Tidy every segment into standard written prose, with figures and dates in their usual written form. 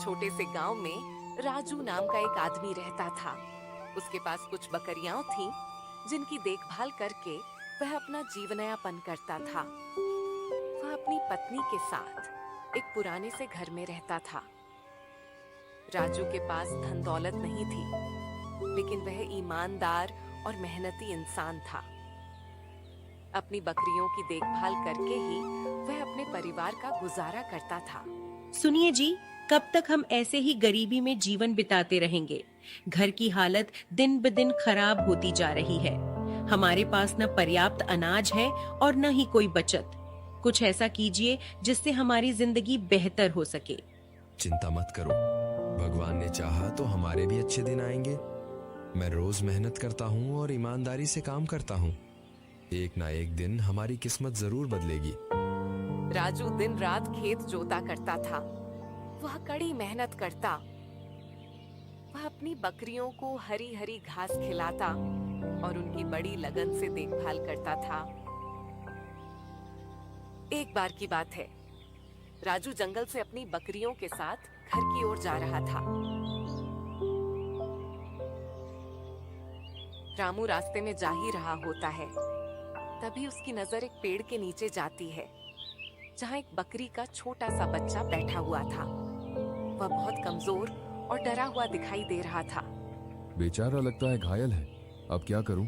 छोटे से गांव में राजू नाम का एक आदमी रहता था। उसके पास कुछ बकरियां थीं, जिनकी देखभाल करके वह अपना जीवनयापन करता था। वह अपनी पत्नी के साथ एक पुराने से घर में रहता था। राजू के पास धन दौलत नहीं थी, लेकिन वह ईमानदार और मेहनती इंसान था। अपनी बकरियों की देखभाल करके ही वह अपने परिवार का गुजारा करता था। सुनिए जी, कब तक हम ऐसे ही गरीबी में जीवन बिताते रहेंगे? घर की हालत दिन ब दिन खराब होती जा रही है। हमारे पास न पर्याप्त अनाज है और न ही कोई बचत। कुछ ऐसा कीजिए जिससे हमारी जिंदगी बेहतर हो सके। चिंता मत करो, भगवान ने चाहा तो हमारे भी अच्छे दिन आएंगे। मैं रोज मेहनत करता हूँ और ईमानदारी से काम करता हूँ। एक ना एक दिन हमारी किस्मत जरूर बदलेगी। राजू दिन रात खेत जोता करता था। वह कड़ी मेहनत करता। वह अपनी बकरियों को हरी हरी घास खिलाता और उनकी बड़ी लगन से देखभाल करता था। एक बार की बात है, राजू जंगल से अपनी बकरियों के साथ घर की ओर जा रहा था। रामू रास्ते में जा ही रहा होता है, तभी उसकी नजर एक पेड़ के नीचे जाती है, जहां एक बकरी का छोटा सा बच्चा बैठा हुआ था। वह बहुत कमजोर और डरा हुआ दिखाई दे रहा था। बेचारा लगता है घायल है। अब क्या करूं?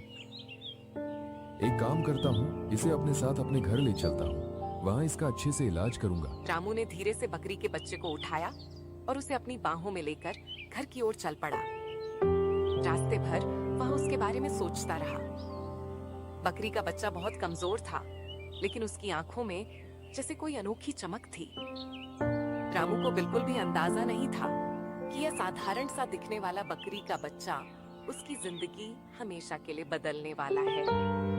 एक काम करता हूं, इसे अपने साथ अपने घर ले चलता हूं। वहां इसका अच्छे से इलाज करूंगा। रामू ने धीरे से बकरी के बच्चे को उठाया और उसे अपनी बाहों में लेकर घर की ओर चल पड़ा। रास्ते भर वह उसके बारे में सोचता रहा। बकरी का बच्चा बहुत कमजोर था, लेकिन उसकी आंखों में जैसे कोई अनोखी चमक थी। रामू को बिल्कुल भी अंदाजा नहीं था कि यह साधारण सा दिखने वाला बकरी का बच्चा उसकी जिंदगी हमेशा के लिए बदलने वाला है।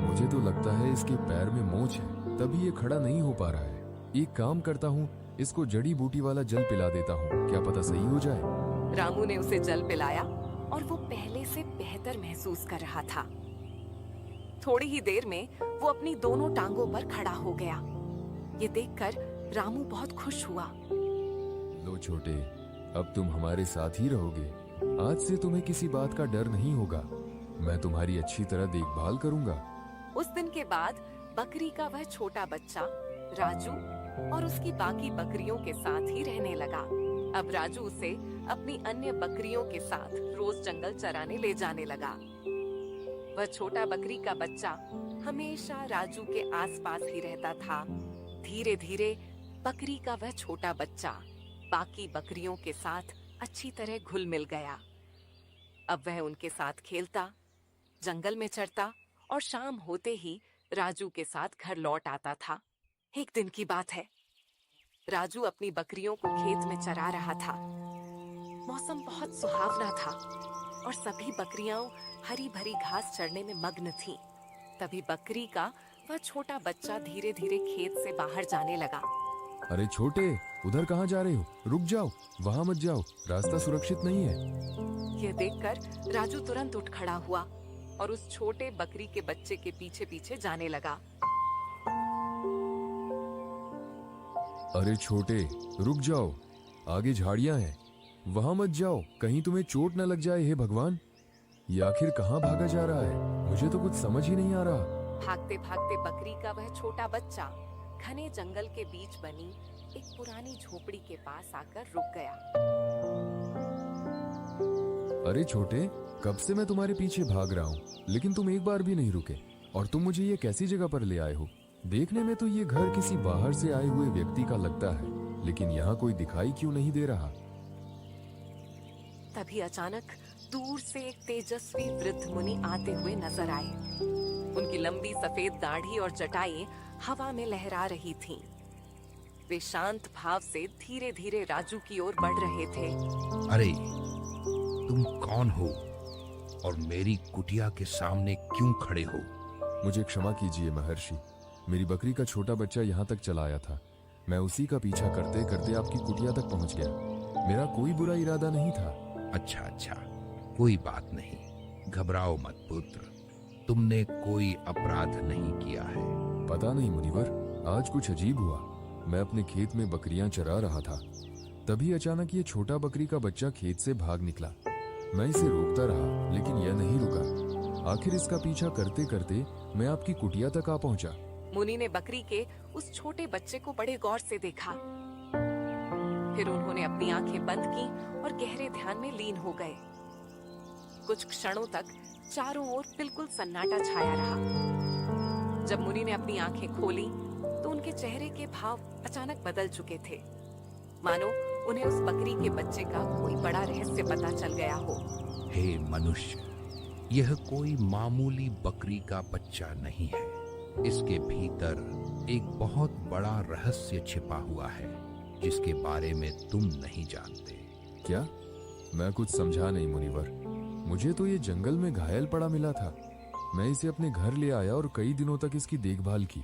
मुझे तो लगता है इसके पैर में मोच है, तभी ये खड़ा नहीं हो पा रहा है। एक काम करता हूँ, इसको जड़ी बूटी वाला जल पिला देता हूँ, क्या पता सही हो जाए। रामू ने उसे जल पिलाया और वो पहले से बेहतर महसूस कर रहा था। थोड़ी ही देर में वो अपनी दोनों टांगों पर खड़ा हो गया। ये देखकर रामू बहुत खुश हुआ। लो छोटे, अब तुम हमारे साथ ही रहोगे। आज से तुम्हें किसी बात का डर नहीं होगा। मैं तुम्हारी अच्छी तरह देखभाल करूंगा। उस दिन के बाद बकरी का वह छोटा बच्चा राजू और उसकी बाकी बकरियों के साथ ही रहने लगा। अब राजू उसे अपनी अन्य बकरियों के साथ रोज जंगल चराने ले जाने लगा। वह छोटा बकरी का बच्चा हमेशा राजू के आसपास ही रहता था। धीरे धीरे बकरी का वह छोटा बच्चा बाकी बकरियों के साथ अच्छी तरह घुल मिल गया। अब वह उनके साथ खेलता, जंगल में चरता और शाम होते ही राजू के साथ घर लौट आता था। एक दिन की बात है, राजू अपनी बकरियों को खेत में चरा रहा था। मौसम बहुत सुहावना था और सभी बकरियां हरी भरी घास चरने में मग्न थीं। तभी बकरी का वह छोटा बच्चा धीरे धीरे खेत से बाहर जाने लगा। अरे छोटे, उधर कहाँ जा रहे हो? रुक जाओ, वहाँ मत जाओ, रास्ता सुरक्षित नहीं है। यह देखकर राजू तुरंत उठ खड़ा हुआ और उस छोटे बकरी के बच्चे के पीछे पीछे जाने लगा। अरे छोटे, रुक जाओ, आगे झाड़ियां हैं, वहाँ मत जाओ, कहीं तुम्हें चोट न लग जाए। हे भगवान, ये आखिर कहाँ भागा जा रहा है? मुझे तो कुछ समझ ही नहीं आ रहा। भागते भागते बकरी का वह छोटा बच्चा घने जंगल के बीच बनी एक पुरानी झोपड़ी के पास आकर रुक गया। अरे छोटे, कब से मैं तुम्हारे पीछे भाग रहा हूँ, लेकिन तुम एक बार भी नहीं रुके। और तुम मुझे ये कैसी जगह पर ले आए हो? देखने में तो ये घर किसी बाहर से आए हुए व्यक्ति का लगता है, लेकिन यहाँ कोई दिखाई क्यों नहीं दे रहा? तभी अचानक दूर से एक तेजस्वी वृद्ध मुनि आते हुए नजर आए। उनकी लंबी सफेद दाढ़ी और जटाएं हवा में लहरा रही थीं। वे शांत भाव से धीरे धीरे राजू की ओर बढ़ रहे थे। अरे, तुम कौन हो और मेरी कुटिया के सामने क्यों खड़े हो? मुझे क्षमा कीजिए महर्षि, मेरी बकरी का छोटा बच्चा यहाँ तक चला आया था। मैं उसी का पीछा करते करते आपकी कुटिया तक पहुँच गया। मेरा कोई बुरा इरादा नहीं था। अच्छा अच्छा, कोई बात नहीं, घबराओ मत पुत्र, तुमने कोई अपराध नहीं किया है। पता नहीं मुनिवर, आज कुछ अजीब हुआ। मैं अपने खेत में बकरियां चरा रहा था। तभी अचानक ये छोटा बकरी का बच्चा खेत से भाग निकला। मैं इसे रोकता रहा लेकिन यह नहीं रुका। आखिर इसका पीछा करते करते मैं आपकी कुटिया तक आ पहुंचा। मुनि ने बकरी के उस छोटे बच्चे को बड़े गौर से देखा। फिर उन्होंने अपनी आंखें बंद की और गहरे ध्यान में लीन हो गए। कुछ क्षणों तक चारों ओर बिल्कुल सन्नाटा छाया रहा। जब मुनि ने अपनी आंखें खोली तो उनके चेहरे के भाव अचानक बदल चुके थे, मानो उन्हें उस बकरी के बच्चे का कोई बड़ा रहस्य पता चल गया हो। हे मनुष्य, यह कोई मामूली बकरी का बच्चा नहीं है। इसके भीतर एक बहुत बड़ा रहस्य छिपा हुआ है जिसके बारे में तुम नहीं जानते। क्या? मैं कुछ समझा नहीं मुनिवर। मुझे तो ये जंगल में घायल पड़ा मिला था। मैं इसे अपने घर ले आया और कई दिनों तक इसकी देखभाल की।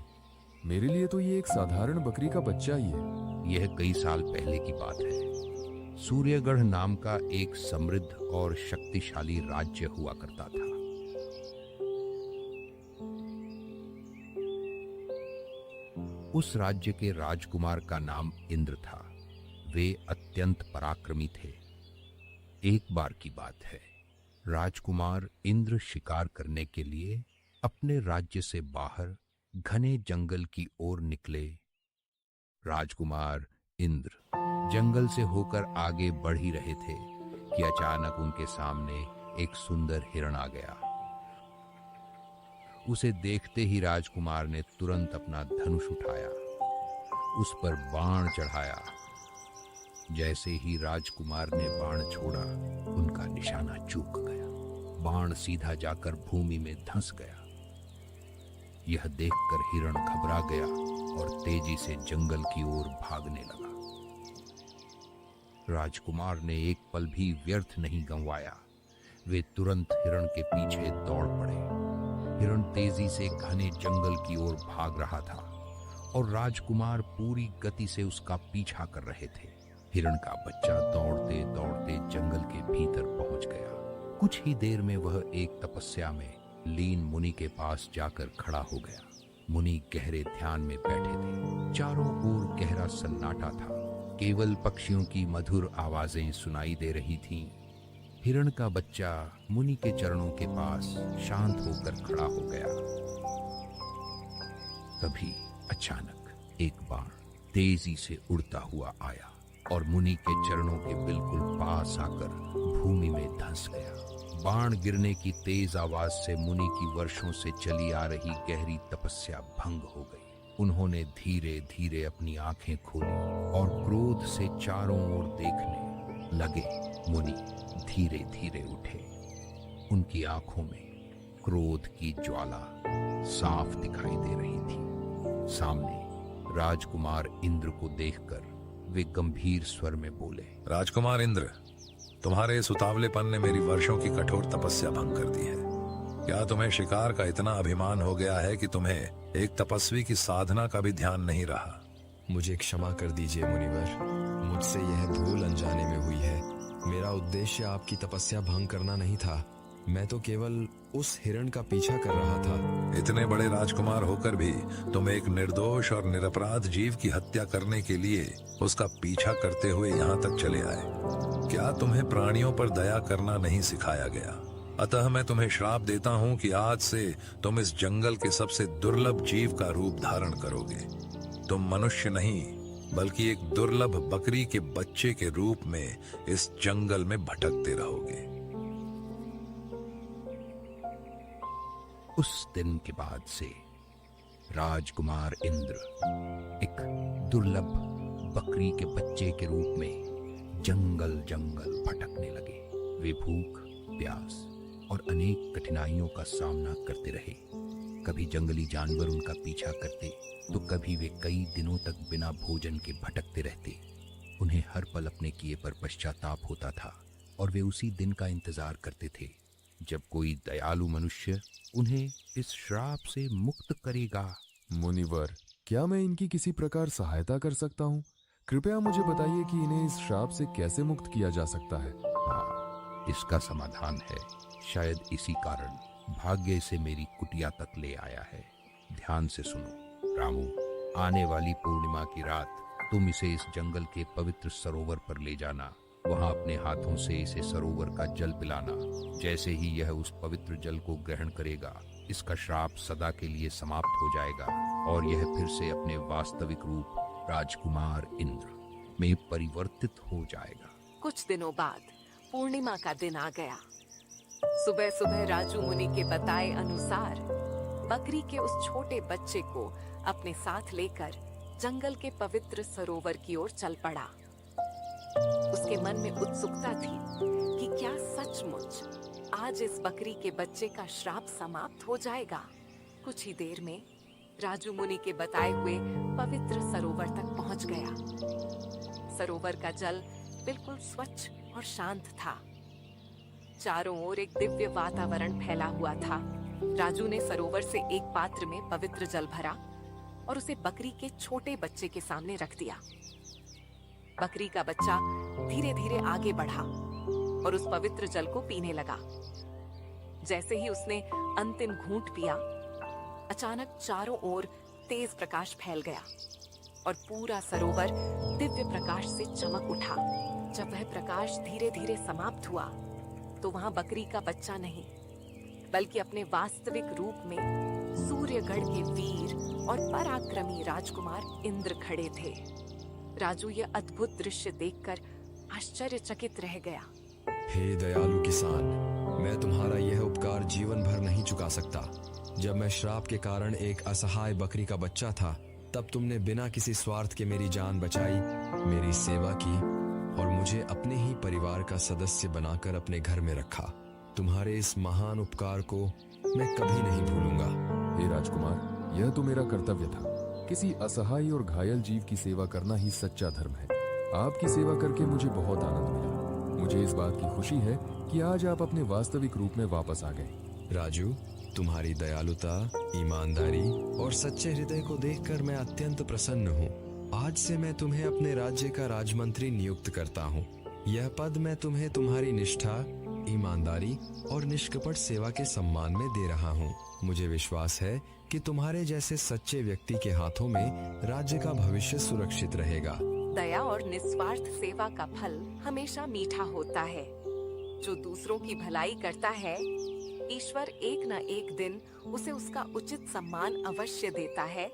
मेरे लिए तो ये एक साधारण बकरी का बच्चा ही है। यह कई साल पहले की बात है। सूर्यगढ़ नाम का एक समृद्ध और शक्तिशाली राज्य हुआ करता था। उस राज्य के राजकुमार का नाम इंद्र था। वे अत्यंत पराक्रमी थे। एक बार की बात है, राजकुमार इंद्र शिकार करने के लिए अपने राज्य से बाहर घने जंगल की ओर निकले। राजकुमार इंद्र जंगल से होकर आगे बढ़ ही रहे थे कि अचानक उनके सामने एक सुंदर हिरण आ गया। उसे देखते ही राजकुमार ने तुरंत अपना धनुष उठाया, उस पर बाण चढ़ाया। जैसे ही राजकुमार ने बाण छोड़ा, उनका निशाना चूक गया। बाण सीधा जाकर भूमि में धंस गया। यह देखकर हिरण घबरा गया और तेजी से जंगल की ओर भागने लगा। राजकुमार ने एक पल भी व्यर्थ नहीं गंवाया। वे तुरंत हिरण के पीछे दौड़ पड़े। हिरण तेजी से घने जंगल की ओर भाग रहा था और राजकुमार पूरी गति से उसका पीछा कर रहे थे। हिरण का बच्चा दौड़ते दौड़ते जंगल के भीतर पहुंच गया। कुछ ही देर में वह एक तपस्या में लीन मुनि के पास जाकर खड़ा हो गया। मुनि गहरे ध्यान में बैठे थे। चारों ओर गहरा सन्नाटा था। केवल पक्षियों की मधुर आवाजें सुनाई दे रही थीं। हिरण का बच्चा मुनि के चरणों के पास शांत होकर खड़ा हो गया। तभी अचानक एक बाण तेजी से उड़ता हुआ आया और मुनि के चरणों के बिल्कुल पास आकर भूमि में धंस गया। बाण गिरने की तेज आवाज से मुनि की वर्षों से चली आ रही गहरी तपस्या भंग हो गई। उन्होंने धीरे धीरे अपनी आंखें खोली और क्रोध से चारों ओर देखने लगे। मुनि धीरे धीरे उठे। उनकी आंखों में क्रोध की ज्वाला साफ दिखाई दे रही थी। सामने राजकुमार इंद्र को देखकर वे गंभीर स्वर में बोले, राजकुमार इंद्र, तुम्हारे इस उतावलेपन ने मेरी वर्षों की कठोर तपस्या भंग कर दी है। क्या तुम्हें शिकार का इतना अभिमान हो गया है कि तुम्हें एक तपस्वी की साधना का भी ध्यान नहीं रहा? मुझे क्षमा कर दीजिए मुनिवर, मुझसे यह भूल अनजाने में हुई है। मेरा उद्देश्य आपकी तपस्या भंग करना नहीं था। मैं तो केवल उस हिरण का पीछा कर रहा था। इतने बड़े राजकुमार होकर भी तुम एक निर्दोष और निरपराध जीव की हत्या करने के लिए उसका पीछा करते हुए यहाँ तक चले आए। क्या तुम्हें प्राणियों पर दया करना नहीं सिखाया गया? अतः मैं तुम्हें श्राप देता हूँ कि आज से तुम इस जंगल के सबसे दुर्लभ जीव का रूप धारण करोगे। तुम मनुष्य नहीं बल्कि एक दुर्लभ बकरी के बच्चे के रूप में इस जंगल में भटकते रहोगे। उस दिन के बाद से राजकुमार इंद्र एक दुर्लभ बकरी के बच्चे के रूप में जंगल जंगल भटकने लगे। वे भूख, प्यास और अनेक कठिनाइयों का सामना करते रहे। कभी जंगली जानवर उनका पीछा करते तो कभी वे कई दिनों तक बिना भोजन के भटकते रहते। उन्हें हर पल अपने किए पर पश्चाताप होता था और वे उसी दिन का इंतजार करते थे जब कोई दयालु मनुष्य उन्हें इस श्राप से मुक्त करेगा। मुनिवर, क्या मैं इनकी किसी प्रकार सहायता कर सकता हूँ? कृपया मुझे बताइए कि इन्हें इस श्राप से कैसे मुक्त किया जा सकता है। हाँ, इसका समाधान है। शायद इसी कारण भाग्य इसे मेरी कुटिया तक ले आया है। ध्यान से सुनो रामू। आने वाली पूर्णिमा की रात तुम इसे इस जंगल के पवित्र सरोवर पर ले जाना। वहां अपने हाथों से इसे सरोवर का जल पिलाना। जैसे ही यह उस पवित्र जल को ग्रहण करेगा, इसका श्राप सदा के लिए समाप्त हो जाएगा और यह फिर से अपने वास्तविक रूप राजकुमार इंद्र में परिवर्तित हो जाएगा। कुछ दिनों बाद पूर्णिमा का दिन आ गया। सुबह सुबह राजू मुनि के बताए अनुसार बकरी के उस छोटे बच्चे को अपने साथ लेकर जंगल के पवित्र सरोवर की ओर चल पड़ा। उसके मन में उत्सुकता थी कि क्या सचमुच आज इस बकरी के बच्चे का श्राप समाप्त हो जाएगा। कुछ ही देर में राजू मुनि के बताए हुए पवित्र सरोवर तक पहुंच गया। सरोवर का जल बिल्कुल स्वच्छ और शांत था। चारों ओर एक दिव्य वातावरण फैला हुआ था। राजू ने सरोवर से एक पात्र में पवित्र जल भरा और उसे बकरी के छोटे बच्चे के सामने रख दिया। बकरी का बच्चा धीरे धीरे आगे बढ़ा और उस पवित्र जल को पीने लगा। जैसे ही उसने अंतिम घूंट पिया, अचानक चारों ओर तेज प्रकाश फैल गया और पूरा सरोवर दिव्य प्रकाश से चमक उठा। जब वह प्रकाश धीरे धीरे समाप्त हुआ तो वहां बकरी का बच्चा नहीं, बल्कि अपने वास्तविक रूप में सूर्यगढ़ के वीर और पराक्रमी राजकुमार इंद्र खड़े थे। राजू यह अद्भुत दृश्य देखकर आश्चर्यचकित रह गया। हे दयालु किसान, मैं तुम्हारा यह उपकार जीवन भर नहीं चुका सकता। जब मैं श्राप के कारण एक असहाय बकरी का बच्चा था, तब तुमने बिना किसी स्वार्थ के मेरी जान बचाई, मेरी सेवा की और मुझे अपने ही परिवार का सदस्य बनाकर अपने घर में रखा। तुम्हारे इस महान उपकार को मैं कभी नहीं भूलूंगा। हे राजकुमार, यह तो मेरा कर्तव्य था। किसी असहाय और घायल जीव की सेवा करना ही सच्चा धर्म है। आपकी सेवा करके मुझे बहुत आनंद मिला। मुझे इस बात की खुशी है कि आज आप अपने वास्तविक रूप में वापस आ गए। राजू, तुम्हारी दयालुता, ईमानदारी और सच्चे हृदय को देखकर मैं अत्यंत प्रसन्न हूँ। आज से मैं तुम्हें अपने राज्य का राजमंत्री नियुक्त करता हूँ। यह पद मैं तुम्हें तुम्हारी निष्ठा, ईमानदारी और निष्कपट सेवा के सम्मान में दे रहा हूँ। मुझे विश्वास है कि तुम्हारे जैसे सच्चे व्यक्ति के हाथों में राज्य का भविष्य सुरक्षित रहेगा। दया और निस्वार्थ सेवा का फल हमेशा मीठा होता है। जो दूसरों की भलाई करता है, ईश्वर एक न एक दिन उसे उसका उचित सम्मान अवश्य देता है।